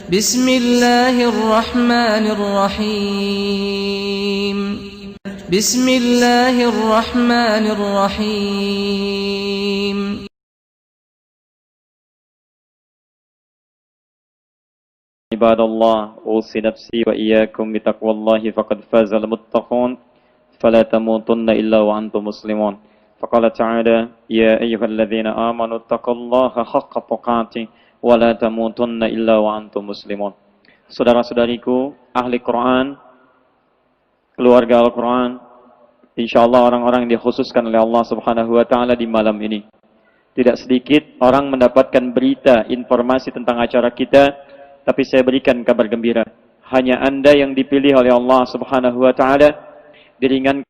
بسم الله الرحمن الرحيم بسم الله الرحمن الرحيم عباد الله أوصي نفسي وإياكم بتقوى الله فقد فاز المتقون فلا تموتن إلا وأنتم مسلمون فقال تعالى يا أيها الذين آمنوا اتقوا الله حق تقاته ولا تموتن إلا وأنتم مسلمون. Saudara-saudariku ahli Quran, keluarga Al-Quran, insyaallah orang-orang yang dikhususkan oleh Allah Subhanahu wa taala di malam ini. Tidak sedikit orang mendapatkan berita, informasi tentang acara kita, tapi saya berikan kabar gembira. Hanya Anda yang dipilih oleh Allah Subhanahu wa taala, diringankan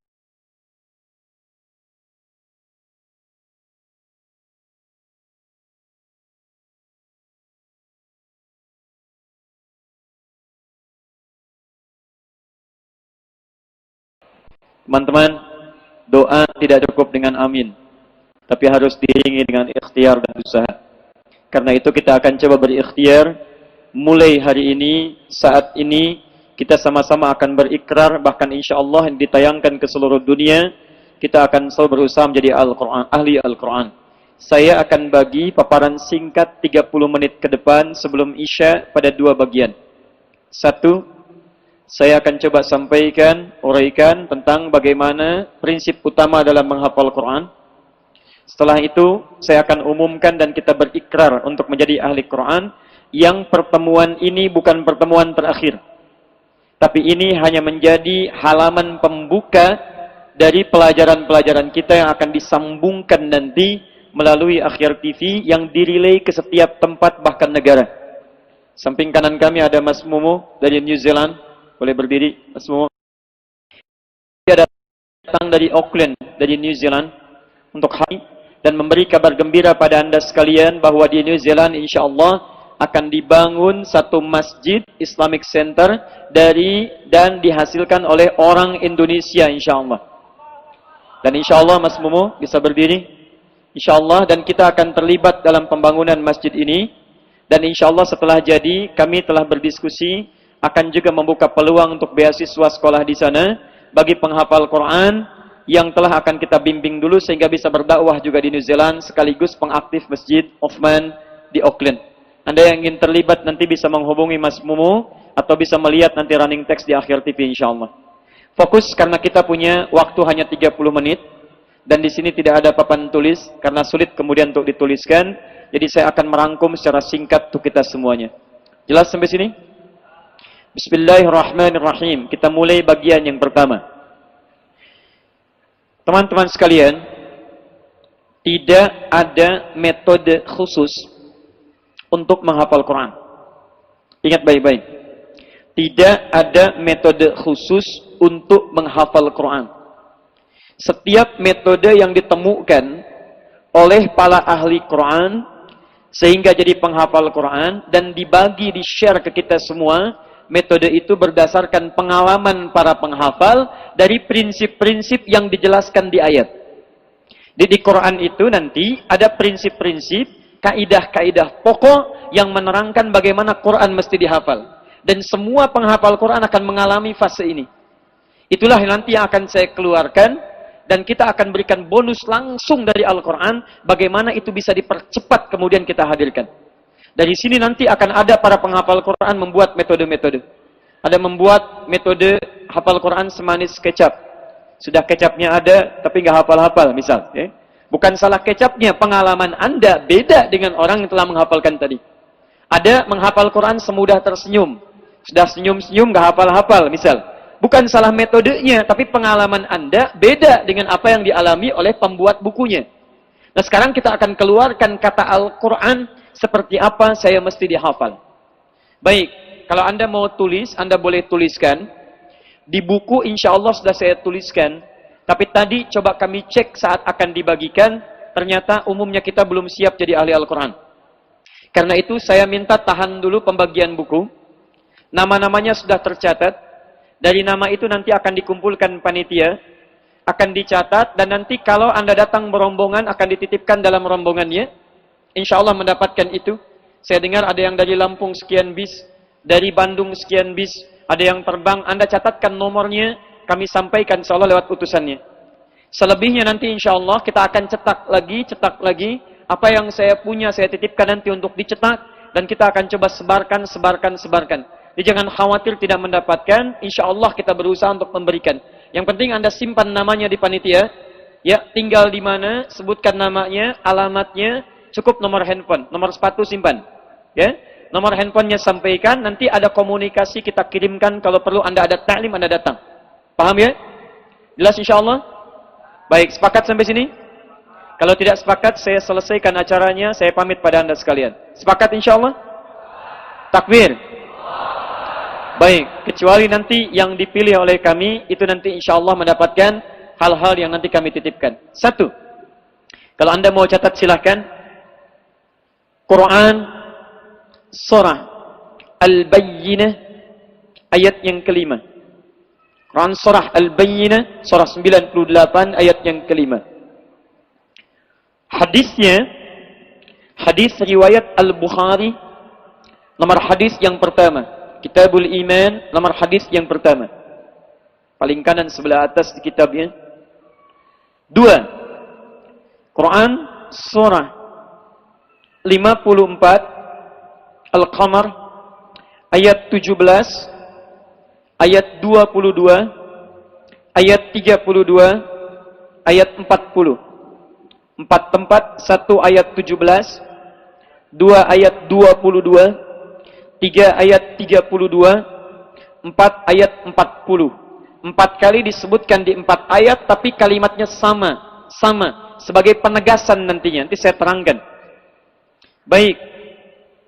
teman-teman, doa tidak cukup dengan amin, tapi harus diiringi dengan ikhtiar dan usaha. Karena itu kita akan coba berikhtiar. Mulai hari ini, saat ini, kita sama-sama akan berikrar, bahkan insya Allah yang ditayangkan ke seluruh dunia, kita akan selalu berusaha menjadi ahli Al-Quran. Saya akan bagi paparan singkat 30 menit ke depan sebelum Isya pada dua bagian. Satu, saya akan coba sampaikan, uraikan tentang bagaimana prinsip utama dalam menghafal Quran. Setelah itu, saya akan umumkan dan kita berikrar untuk menjadi ahli Quran. Yang pertemuan ini bukan pertemuan terakhir, tapi ini hanya menjadi halaman pembuka dari pelajaran-pelajaran kita yang akan disambungkan nanti melalui Akhyar TV yang dirilai ke setiap tempat bahkan negara. Samping kanan kami ada Mas Mumu dari New Zealand. Boleh berdiri, Mas Mumu. Dia datang dari Auckland, dari New Zealand untuk hari dan memberi kabar gembira pada Anda sekalian bahwa di New Zealand insyaallah akan dibangun satu masjid Islamic Center dan dihasilkan oleh orang Indonesia insyaallah. Dan insyaallah Mas Mumu bisa berdiri. Insyaallah, dan kita akan terlibat dalam pembangunan masjid ini. Dan insyaallah setelah jadi kami telah berdiskusi akan juga membuka peluang untuk beasiswa sekolah di sana bagi penghafal Quran yang telah akan kita bimbing dulu sehingga bisa berdakwah juga di New Zealand sekaligus pengaktif Masjid Uthman di Auckland. Anda yang ingin terlibat nanti bisa menghubungi Mas Mumu atau bisa melihat nanti running text di Akhyar TV insyaallah. Fokus karena kita punya waktu hanya 30 menit dan di sini tidak ada papan tulis karena sulit kemudian untuk dituliskan. Jadi saya akan merangkum secara singkat untuk kita semuanya. Jelas sampai sini? Bismillahirrahmanirrahim. Kita mulai bagian yang pertama. Teman-teman sekalian, tidak ada metode khusus untuk menghafal Quran. Ingat baik-baik. Tidak ada metode khusus untuk menghafal Quran. Setiap metode yang ditemukan oleh para ahli Quran sehingga jadi penghafal Quran dan dibagi, di-share ke kita semua, metode itu berdasarkan pengalaman para penghafal dari prinsip-prinsip yang dijelaskan di ayat. Di Quran itu nanti ada prinsip-prinsip, kaidah-kaidah pokok yang menerangkan bagaimana Quran mesti dihafal. Dan semua penghafal Quran akan mengalami fase ini. Itulah nanti yang akan saya keluarkan dan kita akan berikan bonus langsung dari Al-Quran bagaimana itu bisa dipercepat kemudian kita hadirkan. Dari sini nanti akan ada para penghafal Quran membuat metode-metode. Ada membuat metode hafal Quran semanis kecap. Sudah kecapnya ada, tapi nggak hafal-hafal, misal. Ya. Bukan salah kecapnya, pengalaman Anda beda dengan orang yang telah menghafalkan tadi. Ada menghafal Quran semudah tersenyum. Sudah senyum-senyum, nggak hafal-hafal, misal. Bukan salah metodenya, tapi pengalaman Anda beda dengan apa yang dialami oleh pembuat bukunya. Nah sekarang kita akan keluarkan kata Al-Quran seperti apa saya mesti dihafal. Baik, kalau Anda mau tulis, Anda boleh tuliskan. Di buku insya Allah sudah saya tuliskan. Tapi tadi coba kami cek saat akan dibagikan, ternyata umumnya kita belum siap jadi ahli Al-Quran. Karena itu saya minta tahan dulu pembagian buku. Nama-namanya sudah tercatat. Dari nama itu nanti akan dikumpulkan panitia, akan dicatat, dan nanti kalau Anda datang berombongan akan dititipkan dalam rombongannya. Insya Allah mendapatkan itu. Saya dengar ada yang dari Lampung sekian bis, dari Bandung sekian bis, ada yang terbang, Anda catatkan nomornya, kami sampaikan insyaallah lewat utusannya. Selebihnya nanti insyaallah kita akan cetak lagi, apa yang saya punya saya titipkan nanti untuk dicetak, dan kita akan coba sebarkan. Jadi jangan khawatir tidak mendapatkan, insyaallah kita berusaha untuk memberikan. Yang penting Anda simpan namanya di panitia, ya, tinggal di mana, sebutkan namanya, alamatnya, cukup nomor handphone, nomor sepatu simpan, ya. Nomor handphonenya sampaikan, nanti ada komunikasi kita kirimkan, kalau perlu Anda ada ta'lim, Anda datang. Paham ya? Jelas insyaallah? Baik, sepakat sampai sini? Kalau tidak sepakat, saya selesaikan acaranya, saya pamit pada Anda sekalian. Sepakat insyaallah? Takbir. Baik, kecuali nanti yang dipilih oleh kami, itu nanti insyaallah mendapatkan hal-hal yang nanti kami titipkan. Satu, kalau Anda mau catat silahkan. Quran Surah Al-Bayyinah ayat yang kelima. Quran Surah Al-Bayyinah surah 98 ayat yang kelima. Hadisnya hadis riwayat Al-Bukhari, nomor hadis yang pertama. Kitabul Iman, nomor hadis yang pertama. Paling kanan sebelah atas di kitabnya. Dua, Quran surah 54 Al-Qamar ayat 17, ayat 22, ayat 32, ayat 40. 4 tempat, 1 ayat 17, 2 ayat 22, 3 ayat 32, 4 ayat 40. 4 kali disebutkan di 4 ayat, tapi kalimatnya sama, sebagai penegasan nantinya. Nanti saya terangkan. Baik.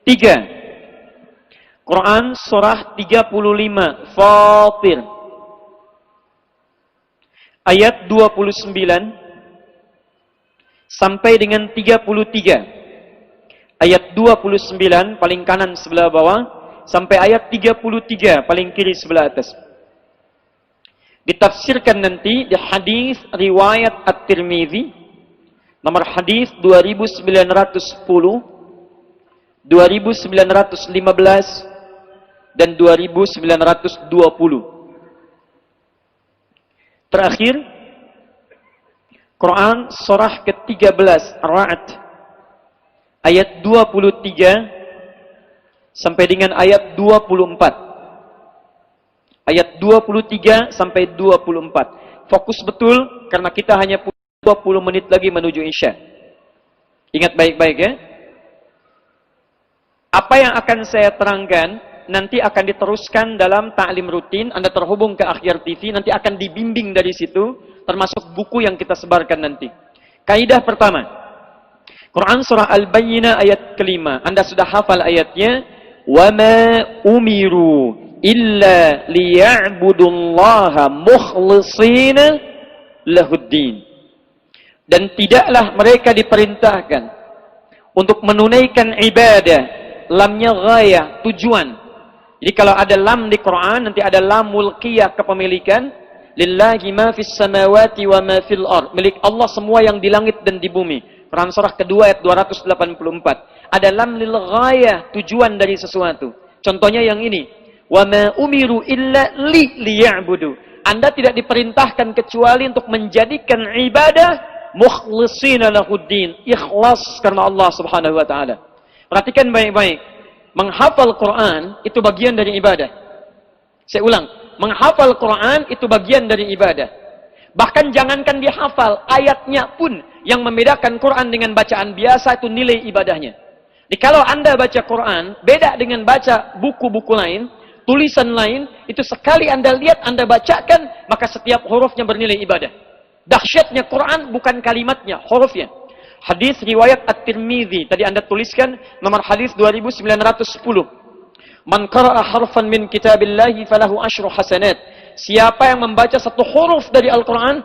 3. Quran surah 35 Fatir ayat 29 sampai dengan 33. Ayat 29 paling kanan sebelah bawah sampai ayat 33 paling kiri sebelah atas. Ditafsirkan nanti di hadis riwayat At-Tirmidzi nomor hadis 2910, 2915 dan 2920. Terakhir, Quran surah ke-13 Ar-Ra'd ayat 23 sampai dengan ayat 24. Ayat 23 sampai 24. Fokus betul karena kita hanya 20 menit lagi menuju Isya. Ingat baik-baik ya. Apa yang akan saya terangkan nanti akan diteruskan dalam ta'lim rutin. Anda terhubung ke Akhyar TV, nanti akan dibimbing dari situ, termasuk buku yang kita sebarkan nanti. Kaidah pertama, Quran surah Al-Bayyinah ayat kelima. Anda sudah hafal ayatnya. وَمَا أُمِرُوا إِلَّا لِيَعْبُدُوا اللَّهَ مُخْلِصِينَ لَهُ الدِّينَ. Dan tidaklah mereka diperintahkan untuk menunaikan ibadah. Lamnya ghayah, tujuan. Jadi kalau ada lam di Quran, nanti ada lam mulkiyah, kepemilikan. Lillahi ma fis samawati wa ma fil ard. Milik Allah semua yang di langit dan di bumi. Quran surah kedua ayat 284. Ada lam lil ghayah, tujuan dari sesuatu. Contohnya yang ini. Wa ma umiru illa liya'budu. Anda tidak diperintahkan kecuali untuk menjadikan ibadah mukhlishina lahuddin. Ikhlas karena Allah Subhanahu wa taala. Perhatikan baik-baik. Menghafal Quran itu bagian dari ibadah. Saya ulang. Menghafal Quran itu bagian dari ibadah. Bahkan jangankan dihafal, ayatnya pun yang membedakan Quran dengan bacaan biasa itu nilai ibadahnya. Jadi kalau Anda baca Quran, beda dengan baca buku-buku lain, tulisan lain, itu sekali Anda lihat, Anda bacakan, maka setiap hurufnya bernilai ibadah. Dahsyatnya Quran bukan kalimatnya, hurufnya. Hadis riwayat At-Tirmidzi, tadi Anda tuliskan nomor hadis 2910. Man qara'a harfan min kitabillahi falahu asyru hasanat. Siapa yang membaca satu huruf dari Al-Qur'an,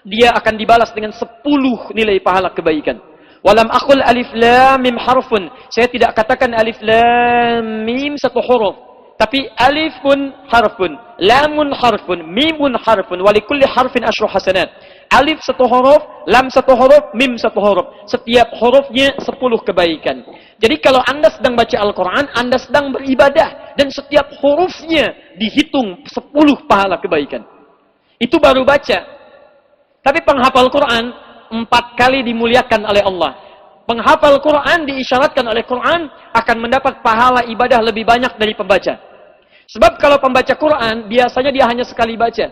dia akan dibalas dengan 10 nilai pahala kebaikan. Walam aqul alif lam mim harfun. Saya tidak katakan alif lam mim satu huruf, tapi alifun harfun, lamun harfun, mimun harfun, wa likulli harfin asyru hasanat. Alif 1 huruf, lam 1 huruf, mim 1 huruf. Setiap hurufnya 10 kebaikan. Jadi kalau Anda sedang baca Al-Quran, Anda sedang beribadah. Dan setiap hurufnya dihitung 10 pahala kebaikan. Itu baru baca. Tapi penghafal Quran 4 kali dimuliakan oleh Allah. Penghafal Quran diisyaratkan oleh Quran akan mendapat pahala ibadah lebih banyak dari pembaca. Sebab kalau pembaca Quran biasanya dia hanya sekali baca.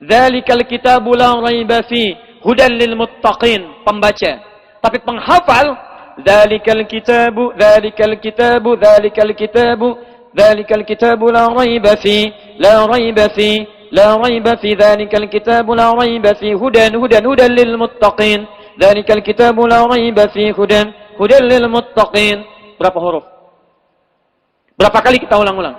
Dzalikal kitabu la raiba fi hudan lil muttaqin, pembaca. Tapi penghafal dzalikal kitabu la raiba fi dzalikal kitabu la raiba fi hudan lil muttaqin. Dzalikal kitabu la raiba fi hudan lil muttaqin. Berapa huruf? Berapa kali kita ulang-ulang?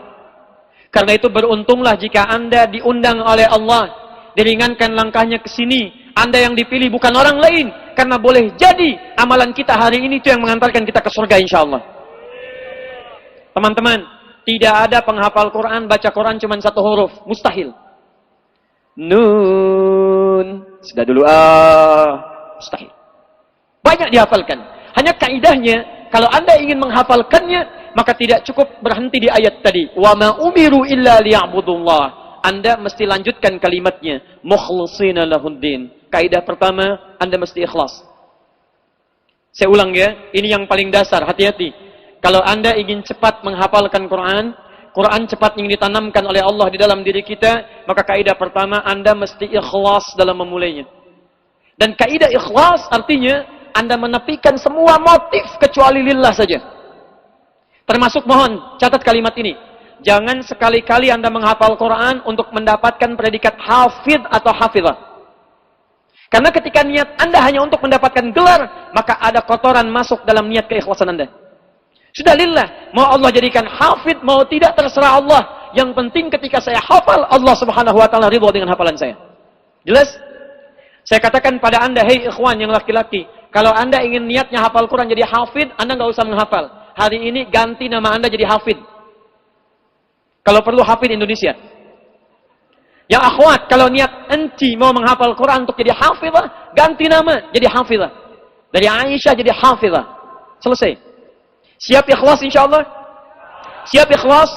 Karena itu beruntunglah jika Anda diundang oleh Allah, diringankan langkahnya ke sini. Anda yang dipilih bukan orang lain, karena boleh jadi amalan kita hari ini itu yang mengantarkan kita ke surga insyaallah. Teman-teman, tidak ada penghafal Quran baca Quran cuma 1 huruf, mustahil. Nun, sudah dulu mustahil. Banyak dihafalkan. Hanya kaidahnya, kalau Anda ingin menghafalkannya, maka tidak cukup berhenti di ayat tadi. Wa ma umiru illa liya'budullah. Anda mesti lanjutkan kalimatnya. Mukhlishina lahuddin. Kaidah pertama, Anda mesti ikhlas. Saya ulang ya, ini yang paling dasar, hati-hati. Kalau Anda ingin cepat menghafalkan Quran, Quran cepat ingin ditanamkan oleh Allah di dalam diri kita, maka kaidah pertama, Anda mesti ikhlas dalam memulainya. Dan kaidah ikhlas artinya, Anda menepikan semua motif kecuali lillah saja. Termasuk mohon, catat kalimat ini. Jangan sekali-kali Anda menghafal Quran untuk mendapatkan predikat hafidh atau hafidhah. Karena ketika niat Anda hanya untuk mendapatkan gelar, maka ada kotoran masuk dalam niat keikhlasan Anda. Sudah lillah, mau Allah jadikan hafidh, mau tidak terserah Allah. Yang penting ketika saya hafal, Allah subhanahu wa ta'ala ridha dengan hafalan saya. Jelas? Saya katakan pada Anda, hei ikhwan yang laki-laki, kalau Anda ingin niatnya hafal Quran jadi hafidh, Anda nggak usah menghafal. Hari ini ganti nama Anda jadi hafidh. Kalau perlu hafidh Indonesia. Ya akhwat, kalau niat enti mau menghafal Quran untuk jadi hafidhah, ganti nama jadi hafidhah. Dari Aisyah jadi hafidhah. Selesai. Siap ikhlas insyaallah? Siap ikhlas?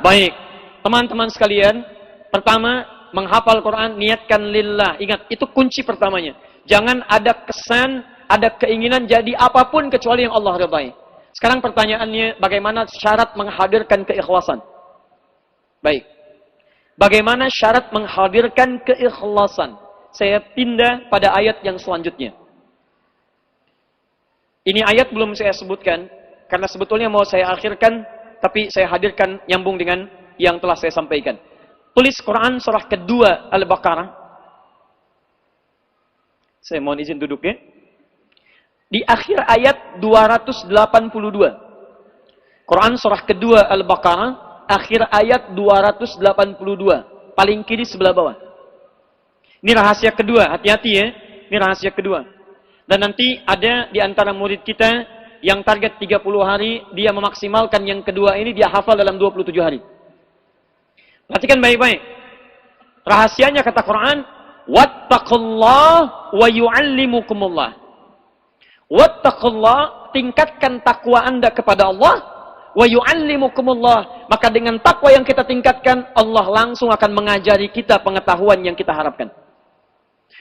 Baik. Teman-teman sekalian, pertama, menghafal Quran niatkan lillah. Ingat, itu kunci pertamanya. Jangan ada kesan, ada keinginan jadi apapun kecuali yang Allah ridhai. Sekarang pertanyaannya, bagaimana syarat menghadirkan keikhlasan? Baik. Bagaimana syarat menghadirkan keikhlasan? Saya pindah pada ayat yang selanjutnya. Ini ayat belum saya sebutkan, karena sebetulnya mau saya akhirkan, tapi saya hadirkan nyambung dengan yang telah saya sampaikan. Tulis Quran surah kedua Al-Baqarah. Saya mohon izin duduk ya. Di akhir ayat 282. Quran surah kedua Al-Baqarah, akhir ayat 282. Paling kiri sebelah bawah. Ini rahasia kedua, hati-hati ya. Ini rahasia kedua. Dan nanti ada di antara murid kita yang target 30 hari, dia memaksimalkan yang kedua ini, dia hafal dalam 27 hari. Perhatikan baik-baik. Rahasianya kata Quran, wattaqullah wa yu'allimukumullah. Wattaqullah, tingkatkan takwa Anda kepada Allah, wa yu'allimukumullah. Maka dengan takwa yang kita tingkatkan, Allah langsung akan mengajari kita pengetahuan yang kita harapkan.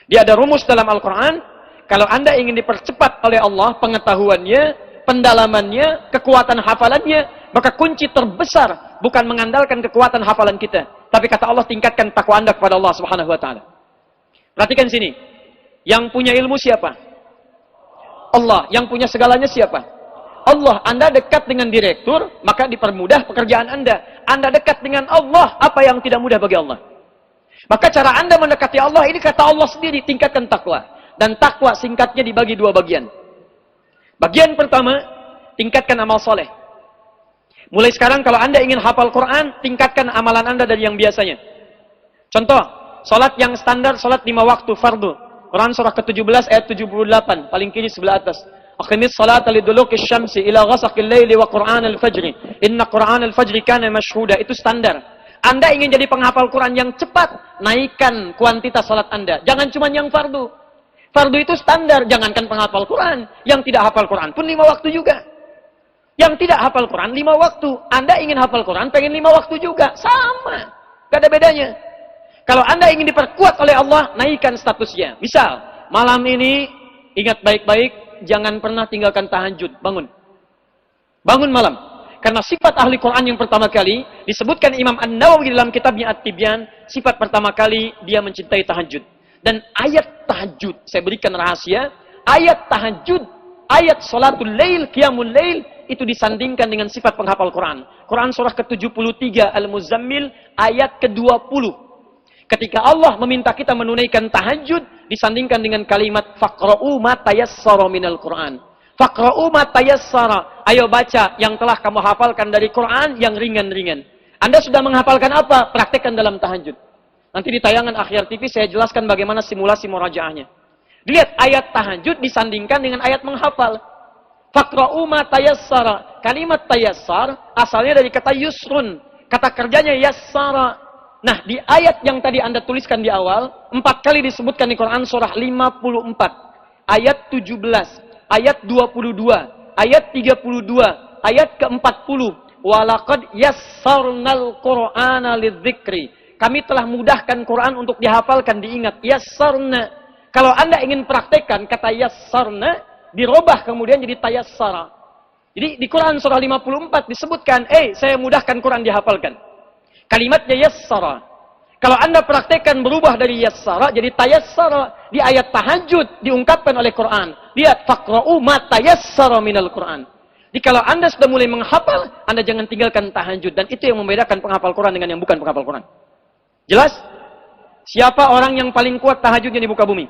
Dia ada rumus dalam Al-Quran, kalau Anda ingin dipercepat oleh Allah pengetahuannya, pendalamannya, kekuatan hafalannya, maka kunci terbesar bukan mengandalkan kekuatan hafalan kita, tapi kata Allah, tingkatkan takwa Anda kepada Allah Subhanahu wa taala. Perhatikan sini. Yang punya ilmu siapa? Allah. Yang punya segalanya siapa? Allah. Anda dekat dengan direktur, maka dipermudah pekerjaan Anda. Anda dekat dengan Allah, apa yang tidak mudah bagi Allah? Maka cara Anda mendekati Allah, ini kata Allah sendiri, tingkatkan takwa. Dan takwa singkatnya dibagi 2 bagian. Bagian pertama, tingkatkan amal soleh. Mulai sekarang kalau Anda ingin hafal Quran, tingkatkan amalan Anda dari yang biasanya. Contoh, salat yang standar, salat 5 waktu fardu. Quran surah ke-17 ayat 78, paling kiri sebelah atas. Aqimis salata liduluki syamsi ila ghasaqil laili wa Qur'an al-fajri. Inna Qur'an al-fajri kana mashhuda. Itu standar. Anda ingin jadi penghafal Quran yang cepat, naikkan kuantitas salat Anda. Jangan cuma yang fardu. Fardu itu standar, jangankan penghafal Quran. Yang tidak hafal Quran pun 5 waktu juga. Yang tidak hafal Quran 5 waktu. Anda ingin hafal Quran, pengen 5 waktu juga. Sama. Gak ada bedanya. Kalau Anda ingin diperkuat oleh Allah, naikkan statusnya. Misal, malam ini, ingat baik-baik, jangan pernah tinggalkan tahajud. Bangun. Bangun malam. Karena sifat ahli Quran yang pertama kali, disebutkan Imam An-Nawawi dalam kitabnya At-Tibyan, sifat pertama kali, dia mencintai tahajud. Dan ayat tahajud, saya berikan rahasia, ayat tahajud, ayat salatul lail, qiyamul lail, itu disandingkan dengan sifat penghafal Quran. Quran surah ke-73 Al-Muzammil ayat ke-20. Ketika Allah meminta kita menunaikan tahajud, disandingkan dengan kalimat faqra'u ma tayassara minal Quran. Faqra'u ma tayassara. Ayo baca yang telah kamu hafalkan dari Quran yang ringan-ringan. Anda sudah menghafalkan apa? Praktekkan dalam tahajud. Nanti di tayangan akhir TV saya jelaskan bagaimana simulasi murajaahnya. Lihat ayat tahajud disandingkan dengan ayat menghafal. Faqra'u ma tayassara. Kalimat tayassar asalnya dari kata yusrun. Kata kerjanya yassara. Nah, di ayat yang tadi Anda tuliskan di awal, 4 kali disebutkan di Quran surah 54. Ayat 17. Ayat 22, ayat 32, ayat ke-40. Walaqad yassarnal Qur'ana lidzikri. Kami telah mudahkan Quran untuk dihafalkan, diingat. Yassarna. Kalau Anda ingin praktekkan kata yassarna, dirubah kemudian jadi tayassara. Jadi di Quran surah 54 disebutkan, saya mudahkan Quran dihafalkan. Kalimatnya yassara. Kalau Anda praktekkan berubah dari yassara jadi tayassara. Di ayat tahajud diungkapkan oleh Quran. Lihat, faqra'u ma tayassara minal Quran. Jadi kalau Anda sudah mulai menghafal, Anda jangan tinggalkan tahajud. Dan itu yang membedakan penghafal Quran dengan yang bukan penghafal Quran. Jelas? Siapa orang yang paling kuat tahajudnya di muka bumi?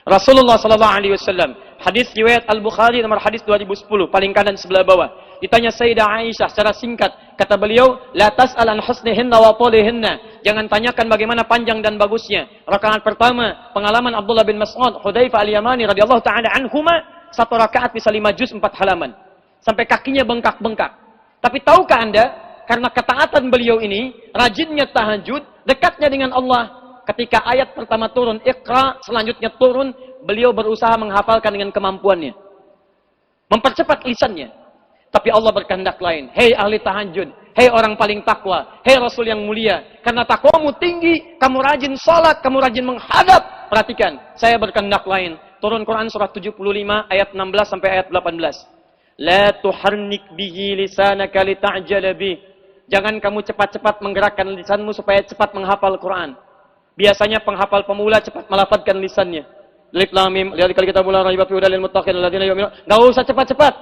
Rasulullah SAW. Hadis riwayat Al-Bukhari nomor hadis 2010. Paling kanan sebelah bawah. Ditanya Sayyidah Aisyah secara singkat. Kata beliau, la tas'al an husnihinna wa tulihinna. Jangan tanyakan bagaimana panjang dan bagusnya. Rakaat pertama, pengalaman Abdullah bin Mas'ud, Hudzaifah al-Yamani radhiyallahu taala anhuma, 1 rakaat bisa 5 juz 4 halaman. Sampai kakinya bengkak-bengkak. Tapi tahukah Anda, karena ketaatan beliau ini, rajinnya tahajud, dekatnya dengan Allah. Ketika ayat pertama turun, Iqra, selanjutnya turun, beliau berusaha menghafalkan dengan kemampuannya. Mempercepat lisannya. Tapi Allah berkehendak lain. Hei ahli tahajud. Hei orang paling takwa. Hei Rasul yang mulia. Karena takwamu tinggi, kamu rajin salat, kamu rajin menghadap. Perhatikan, saya berkehendak lain. Turun Quran surah 75 ayat 16 sampai ayat 18. La tuharnik bihi lisanaka lita'jala bih. Jangan kamu cepat-cepat menggerakkan lisanmu supaya cepat menghafal Quran. Biasanya penghafal pemula cepat melafadzkan lisannya. Alif lam mim, lihat kali kita mulai raiba fi hudal lil muttaqin alladziina yu'minun. Enggak usah cepat-cepat.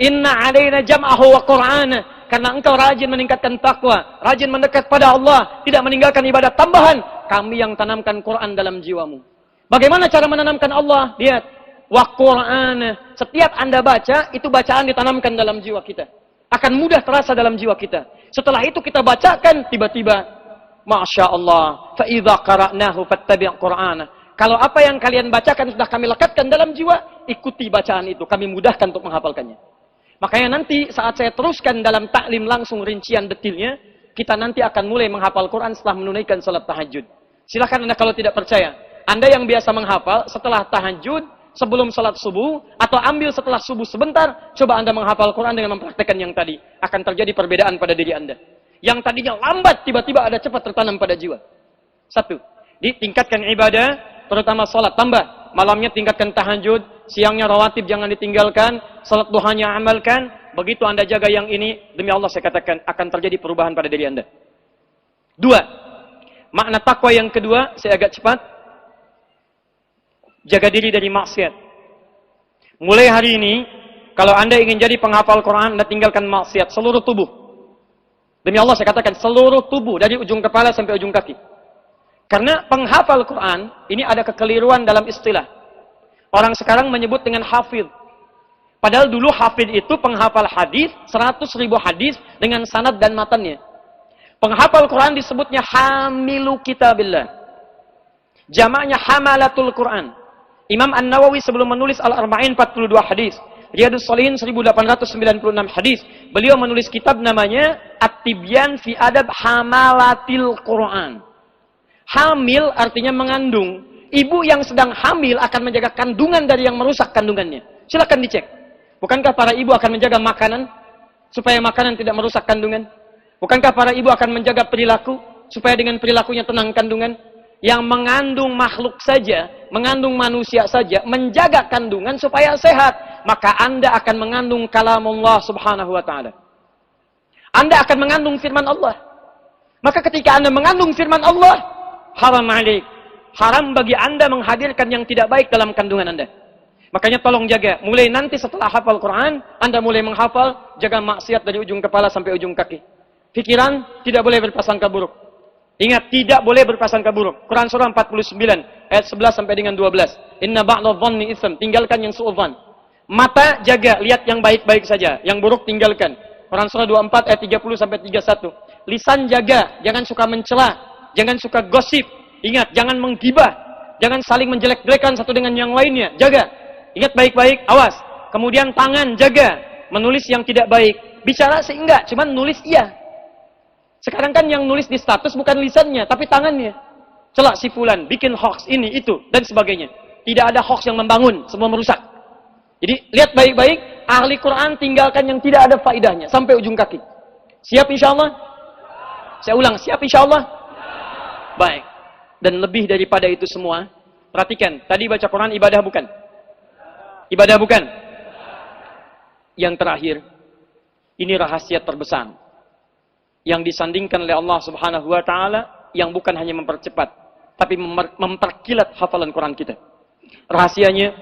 Inna 'alaina jam'ahu wa Qur'ana. Karena engkau rajin meningkatkan takwa, rajin mendekat pada Allah, tidak meninggalkan ibadah tambahan, kami yang tanamkan Quran dalam jiwamu. Bagaimana cara menanamkan Allah? Lihat. Wa Qur'ana. Setiap Anda baca, itu bacaan ditanamkan dalam jiwa kita. Akan mudah terasa dalam jiwa kita. Setelah itu kita bacakan, tiba-tiba Masya Allah. فَإِذَا قَرَأْنَاهُ فَاتَّبِعْ قُرْآنَ. Kalau apa yang kalian bacakan sudah kami lekatkan dalam jiwa, ikuti bacaan itu. Kami mudahkan untuk menghafalkannya. Makanya nanti saat saya teruskan dalam taklim langsung rincian detilnya, kita nanti akan mulai menghafal Quran setelah menunaikan salat tahajud. Silahkan Anda kalau tidak percaya. Anda yang biasa menghafal setelah tahajud, sebelum salat subuh, atau ambil setelah subuh sebentar, coba Anda menghafal Quran dengan mempraktekkan yang tadi. Akan terjadi perbedaan pada diri Anda. Yang tadinya lambat, tiba-tiba ada cepat tertanam pada jiwa. 1. Ditingkatkan ibadah, terutama salat. Tambah. Malamnya tingkatkan tahajud. Siangnya rawatib jangan ditinggalkan. Salat duhanya amalkan. Begitu Anda jaga yang ini, demi Allah saya katakan, akan terjadi perubahan pada diri Anda. 2. Makna takwa yang kedua, saya agak cepat. Jaga diri dari maksiat. Mulai hari ini, kalau Anda ingin jadi penghafal Quran, Anda tinggalkan maksiat seluruh tubuh. Demi Allah saya katakan, seluruh tubuh, dari ujung kepala sampai ujung kaki. Karena penghafal Quran, ini ada kekeliruan dalam istilah. Orang sekarang menyebut dengan hafidh. Padahal dulu hafidh itu penghafal hadis, 100.000 hadis dengan sanad dan matannya. Penghafal Quran disebutnya hamilu kitabillah. Jamaknya hamalatul Quran. Imam An-Nawawi sebelum menulis Al-Arba'in 42 hadis, Riyadhus Shalihin 1896 hadis. Beliau menulis kitab namanya At-Tibyan fi Adab Hamalatil Quran. Hamil artinya mengandung. Ibu yang sedang hamil akan menjaga kandungan dari yang merusak kandungannya. Silakan dicek. Bukankah para ibu akan menjaga makanan supaya makanan tidak merusak kandungan? Bukankah para ibu akan menjaga perilaku supaya dengan perilakunya tenang kandungan? Yang mengandung makhluk saja, mengandung manusia saja, menjaga kandungan supaya sehat, maka Anda akan mengandung kalamullah subhanahu wa ta'ala. Anda akan mengandung firman Allah. Maka ketika Anda mengandung firman Allah, haram alaik. Haram bagi Anda menghadirkan yang tidak baik dalam kandungan Anda. Makanya tolong jaga. Mulai nanti setelah hafal Quran, Anda mulai menghafal, jaga maksiat dari ujung kepala sampai ujung kaki. Pikiran tidak boleh berprasangka buruk. Ingat, tidak boleh berprasangka buruk. Quran surah 49 ayat 11 sampai dengan 12. Inna ba'dadh dhanni itsm. Tinggalkan yang su'udzan. Mata jaga, lihat yang baik-baik saja. Yang buruk tinggalkan. Quran surah 24 ayat 30 sampai 31. Lisan jaga, jangan suka mencela, jangan suka gosip. Ingat, jangan menggibah, jangan saling menjelek-jelekan satu dengan yang lainnya. Jaga. Ingat baik-baik, awas. Kemudian tangan jaga, menulis yang tidak baik. Bicara sih enggak, cuman nulis iya. Sekarang kan yang nulis di status bukan lisannya, tapi tangannya. Celak si fulan, bikin hoax ini, itu, dan sebagainya. Tidak ada hoax yang membangun, semua merusak. Jadi, lihat baik-baik, ahli Quran tinggalkan yang tidak ada faidahnya, sampai ujung kaki. Siap insya Allah? Saya ulang, siap insya Allah? Baik. Dan lebih daripada itu semua, perhatikan, tadi baca Quran ibadah bukan? Ibadah bukan? Yang terakhir, ini rahasia terbesar yang disandingkan oleh Allah Subhanahu wa taala, yang bukan hanya mempercepat tapi memperkilat hafalan Quran kita. Rahasianya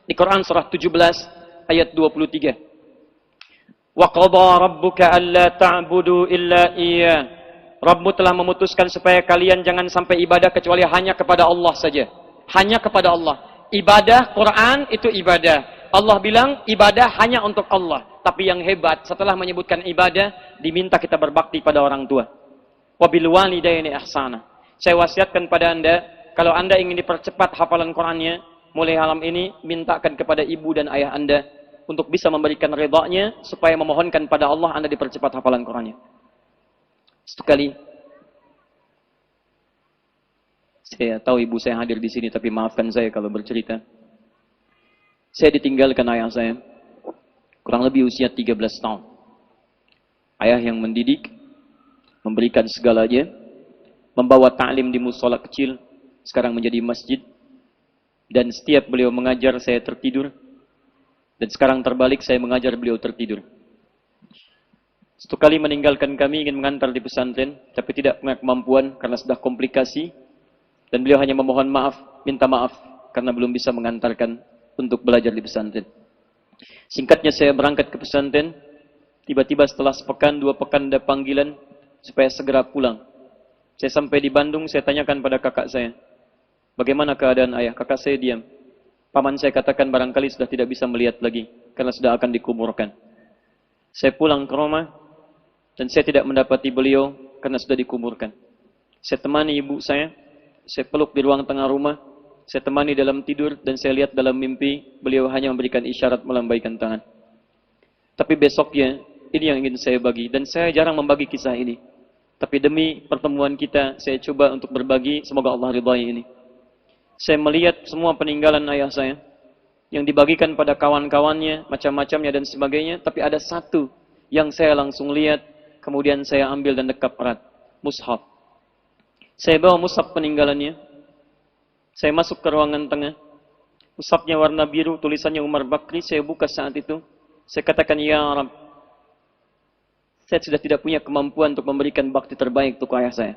di Quran surah 17 ayat 23. Wa qadha rabbuka alla ta'budu illa iyyah. Rabbmu telah memutuskan supaya kalian jangan sampai ibadah kecuali hanya kepada Allah saja. Hanya kepada Allah. Ibadah Quran itu ibadah. Allah bilang ibadah hanya untuk Allah. Tapi yang hebat, setelah menyebutkan ibadah, diminta kita berbakti pada orang tua. Wabil walidaini ihsana. Saya wasiatkan pada Anda, kalau Anda ingin dipercepat hafalan Qurannya, mulai malam ini, mintakan kepada ibu dan ayah Anda untuk bisa memberikan ridha-Nya supaya memohonkan pada Allah Anda dipercepat hafalan Qurannya. Satu kali, saya tahu ibu saya hadir di sini, tapi maafkan saya kalau bercerita. Saya ditinggalkan ayah saya, kurang lebih usia 13 tahun. Ayah yang mendidik, memberikan segalanya, membawa ta'lim di musola kecil, sekarang menjadi masjid. Dan setiap beliau mengajar, saya tertidur. Dan sekarang terbalik, saya mengajar, beliau tertidur. Satu kali meninggalkan kami, ingin mengantar di pesantren, tapi tidak punya kemampuan karena sudah komplikasi. Dan beliau hanya memohon maaf, minta maaf, karena belum bisa mengantarkan untuk belajar di pesantren. Singkatnya, saya berangkat ke pesantren. Tiba-tiba setelah sepekan, 2 pekan ada panggilan supaya segera pulang. Saya sampai di Bandung, saya tanyakan pada kakak saya, bagaimana keadaan ayah? Kakak saya diam. Paman saya katakan barangkali sudah tidak bisa melihat lagi, karena sudah akan dikuburkan. Saya pulang ke rumah, dan saya tidak mendapati beliau, karena sudah dikuburkan. Saya temani ibu saya peluk di ruang tengah rumah, saya temani dalam tidur, dan saya lihat dalam mimpi, beliau hanya memberikan isyarat melambaikan tangan. Tapi besoknya, ini yang ingin saya bagi, dan saya jarang membagi kisah ini. Tapi demi pertemuan kita, saya coba untuk berbagi, semoga Allah ridhai ini. Saya melihat semua peninggalan ayah saya, yang dibagikan pada kawan-kawannya, macam-macamnya dan sebagainya, tapi ada satu yang saya langsung lihat, kemudian saya ambil dan dekap erat, mushaf. Saya bawa mushaf peninggalannya, saya masuk ke ruangan tengah, mushafnya warna biru, tulisannya Umar Bakri, saya buka saat itu, saya katakan, ya Rabb, saya sudah tidak punya kemampuan untuk memberikan bakti terbaik untuk ayah saya.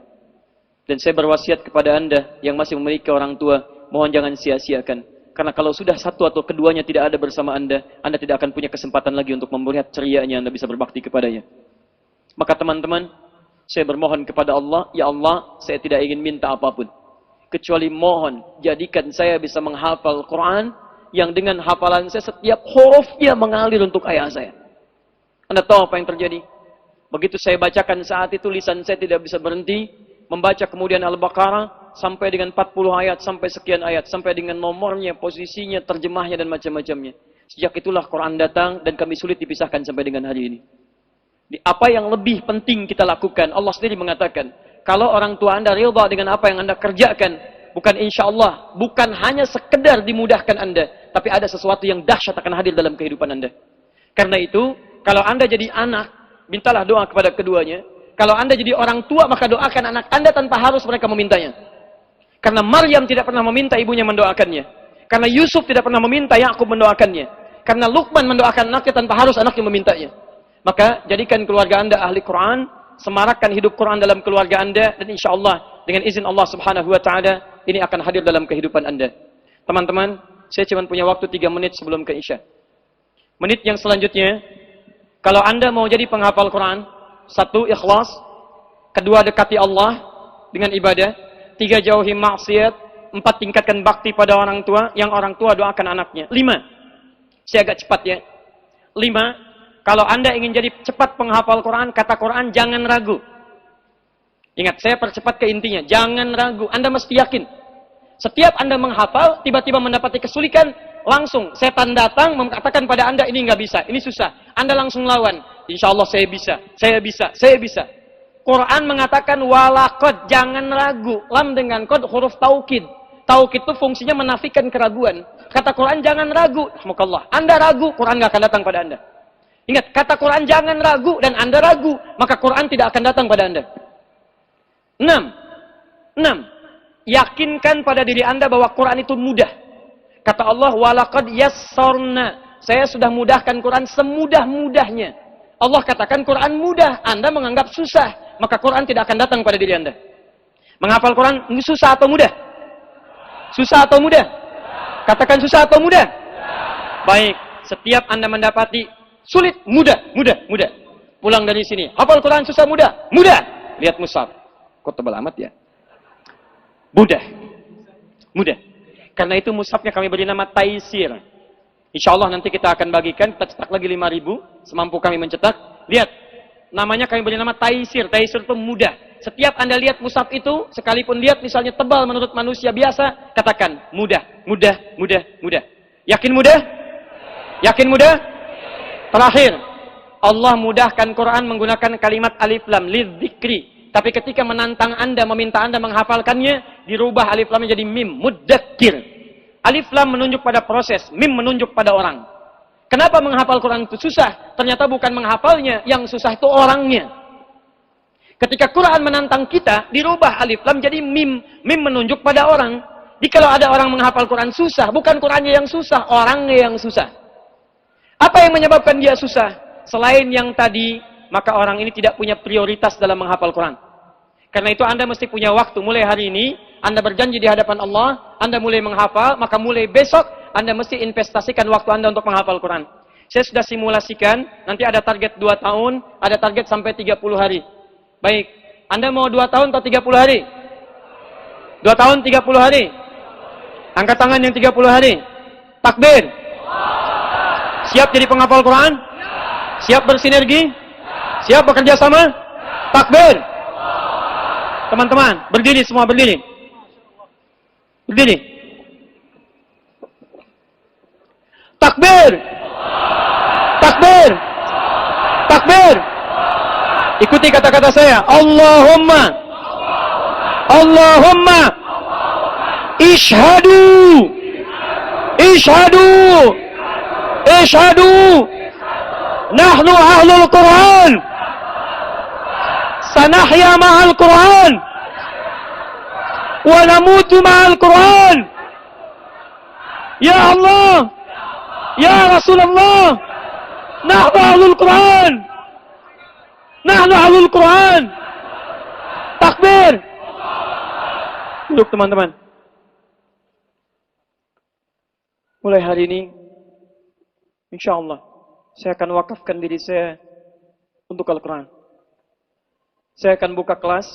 Dan saya berwasiat kepada Anda yang masih memiliki orang tua, mohon jangan sia-siakan. Karena kalau sudah satu atau keduanya tidak ada bersama Anda tidak akan punya kesempatan lagi untuk melihat cerianya Anda bisa berbakti kepadanya. Maka teman-teman, saya bermohon kepada Allah, ya Allah, saya tidak ingin minta apapun. Kecuali mohon, jadikan saya bisa menghafal Quran, yang dengan hafalan saya setiap hurufnya mengalir untuk ayah saya. Anda tahu apa yang terjadi? Begitu saya bacakan saat itu, lisan saya tidak bisa berhenti, membaca kemudian Al-Baqarah, sampai dengan 40 ayat, sampai sekian ayat, sampai dengan nomornya, posisinya, terjemahnya, dan macam-macamnya. Sejak itulah Quran datang dan kami sulit dipisahkan sampai dengan hari ini. Apa yang lebih penting kita lakukan? Allah sendiri mengatakan, kalau orang tua Anda ridha dengan apa yang Anda kerjakan, bukan insya Allah, bukan hanya sekedar dimudahkan Anda, tapi ada sesuatu yang dahsyat akan hadir dalam kehidupan Anda. Karena itu, kalau Anda jadi anak, mintalah doa kepada keduanya. Kalau Anda jadi orang tua, maka doakan anak Anda tanpa harus mereka memintanya. Karena Maryam tidak pernah meminta ibunya mendoakannya. Karena Yusuf tidak pernah meminta Yakub mendoakannya. Karena Luqman mendoakan anaknya tanpa harus anaknya memintanya. Maka jadikan keluarga Anda ahli Quran, semarakkan hidup Quran dalam keluarga Anda, dan insya Allah dengan izin Allah Subhanahu Wa Taala ini akan hadir dalam kehidupan Anda. Teman-teman, saya cuma punya waktu 3 menit sebelum ke Isya. Menit yang selanjutnya, kalau Anda mau jadi penghafal Quran, 1, ikhlas, 2, dekati Allah dengan ibadah, 3, jauhi maksiat, 4, tingkatkan bakti pada orang tua, yang orang tua doakan anaknya. 5, saya agak cepat ya. 5, kalau Anda ingin jadi cepat penghafal Quran, kata Quran, jangan ragu. Ingat, saya percepat ke intinya. Jangan ragu, Anda mesti yakin. Setiap Anda menghafal, tiba-tiba mendapati kesulitan, langsung setan datang mengatakan pada Anda, ini nggak bisa, ini susah. Anda langsung lawan. Insya Allah saya bisa, saya bisa, saya bisa. Quran mengatakan walaqad, jangan ragu. Lam dengan qad huruf taukid. Taukid itu fungsinya menafikan keraguan. Kata Quran jangan ragu. Rahmukallah. Anda ragu, Quran nggak akan datang pada Anda. Ingat, kata Quran jangan ragu dan Anda ragu, maka Quran tidak akan datang pada Anda. 6. Yakinkan pada diri Anda bahwa Quran itu mudah. Kata Allah, walaqad yassarna. Saya sudah mudahkan Quran semudah-mudahnya. Allah katakan Quran mudah, Anda menganggap susah, maka Quran tidak akan datang pada diri Anda. Menghafal Quran susah atau mudah? Susah atau mudah? Katakan susah atau mudah? Baik, setiap Anda mendapati sulit, mudah. Pulang dari sini, hafal Quran susah, mudah. Lihat mushaf. Kok tebal amat ya? Mudah. Karena itu mushafnya kami beri nama Taisir. Insya Allah nanti kita akan bagikan, kita cetak lagi 5.000, semampu kami mencetak. Lihat, namanya kami beri nama Taisir. Taisir itu mudah. Setiap Anda lihat mushaf itu, sekalipun lihat misalnya tebal menurut manusia biasa, katakan mudah. Yakin mudah? Yakin mudah? Terakhir, Allah mudahkan Quran menggunakan kalimat alif lam lidzikri. Tapi ketika menantang Anda, meminta Anda menghafalkannya, dirubah alif lam menjadi mim, mudzakir. Alif lam menunjuk pada proses, mim menunjuk pada orang. Kenapa menghafal Quran itu susah? Ternyata bukan menghafalnya, yang susah itu orangnya. Ketika Quran menantang kita, dirubah alif lam jadi mim. Mim menunjuk pada orang. Jadi kalau ada orang menghafal Quran susah, bukan Qurannya yang susah, orangnya yang susah. Apa yang menyebabkan dia susah? Selain yang tadi, maka orang ini tidak punya prioritas dalam menghafal Quran. Karena itu Anda mesti punya waktu. Mulai hari ini, Anda berjanji di hadapan Allah, Anda mulai menghafal, maka mulai besok, Anda mesti investasikan waktu Anda untuk menghafal Quran. Saya sudah simulasikan, nanti ada target 2 tahun, ada target sampai 30 hari. Baik, Anda mau 2 tahun atau 30 hari? 2 tahun 30 hari? Angkat tangan yang 30 hari. Takbir. Siap jadi penghafal Quran? Siap bersinergi? Siap bekerja sama? Takbir. Teman-teman, berdiri semua, berdiri. Berdiri. Takbir. Takbir. Takbir. Ikuti kata-kata saya. Allahumma. Allahumma. Ishhadu. Ishhadu. Ishhadu. Nahnu ahlul Quran. Sanahya ma'al Quran. Wa namutu ma'al Quran. Ya Allah. Ya Rasulullah. Nahnu ahlul Quran. Nahnu ahlul Quran. Takbir. Duduk teman-teman. Mulai hari ini, insya Allah, saya akan wakafkan diri saya untuk Al-Quran. Saya akan buka kelas.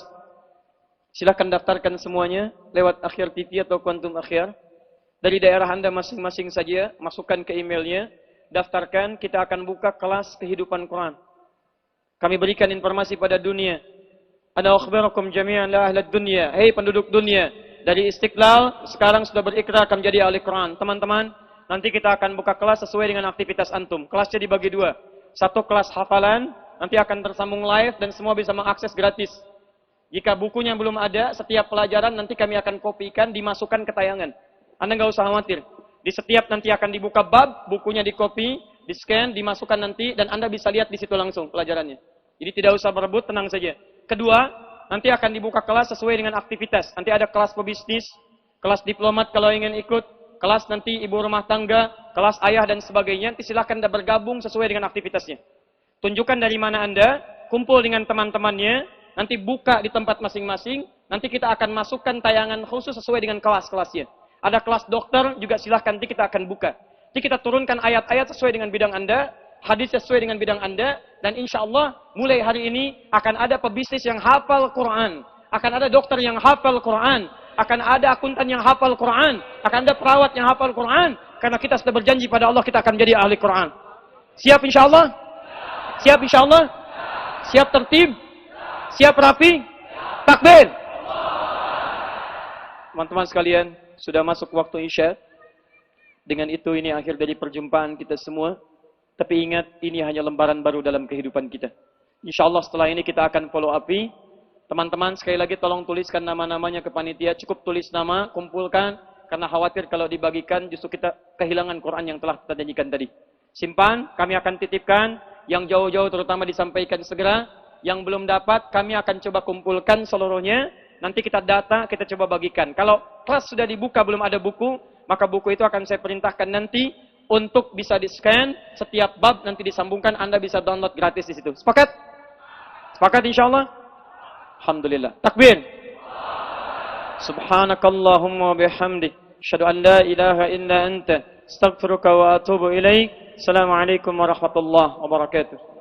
Silakan daftarkan semuanya lewat Akhir TV atau Quantum Akhir. Dari daerah Anda masing-masing saja, masukkan ke emailnya, daftarkan, kita akan buka kelas kehidupan Quran. Kami berikan informasi pada dunia. Ana akhbarakum jami'an la ahlad dunya. Hei penduduk dunia, dari Istiqlal sekarang sudah berikrar akan menjadi ahli Quran. Teman-teman, nanti kita akan buka kelas sesuai dengan aktivitas antum. Kelasnya dibagi dua. Satu kelas hafalan, nanti akan tersambung live dan semua bisa mengakses gratis. Jika bukunya belum ada, setiap pelajaran nanti kami akan kopikan, dimasukkan ke tayangan. Anda nggak usah khawatir. Di setiap nanti akan dibuka bab, bukunya dikopi, di-scan, dimasukkan nanti, dan Anda bisa lihat di situ langsung pelajarannya. Jadi tidak usah berebut, tenang saja. Kedua, nanti akan dibuka kelas sesuai dengan aktivitas. Nanti ada kelas pebisnis, kelas diplomat kalau ingin ikut, kelas nanti ibu rumah tangga, kelas ayah dan sebagainya. Nanti silakan Anda bergabung sesuai dengan aktivitasnya. Tunjukkan dari mana Anda, kumpul dengan teman-temannya, nanti buka di tempat masing-masing, nanti kita akan masukkan tayangan khusus sesuai dengan kelas-kelasnya. Ada kelas dokter, juga silahkan nanti kita akan buka. Nanti kita turunkan ayat-ayat sesuai dengan bidang Anda, hadis sesuai dengan bidang Anda, dan insya Allah mulai hari ini akan ada pebisnis yang hafal Quran, akan ada dokter yang hafal Quran, akan ada akuntan yang hafal Quran, akan ada perawat yang hafal Quran, karena kita sudah berjanji pada Allah kita akan menjadi ahli Quran. Siap insya Allah? Siap insya Allah? Siap tertib? Siap rapi? Takbir! Teman-teman sekalian, sudah masuk waktu Isya. Dengan itu ini akhir dari perjumpaan kita semua. Tapi ingat, ini hanya lembaran baru dalam kehidupan kita. Insya Allah setelah ini kita akan follow up. Teman-teman sekali lagi tolong tuliskan nama-namanya ke panitia. Cukup tulis nama, kumpulkan. Karena khawatir kalau dibagikan justru kita kehilangan Quran yang telah kita janjikan tadi. Simpan, kami akan titipkan. Yang jauh-jauh terutama disampaikan segera. Yang belum dapat kami akan coba kumpulkan seluruhnya. Nanti kita data, kita coba bagikan. Kalau kelas sudah dibuka belum ada buku, maka buku itu akan saya perintahkan nanti untuk bisa di-scan, setiap bab nanti disambungkan, Anda bisa download gratis di situ. Sepakat? Sepakat insyaallah? Alhamdulillah. Takbir. Subhanakallahumma bihamdik, asyhadu an la ilaha illa anta, astaghfiruka wa atubu ilaik. Assalamualaikum warahmatullahi wabarakatuh.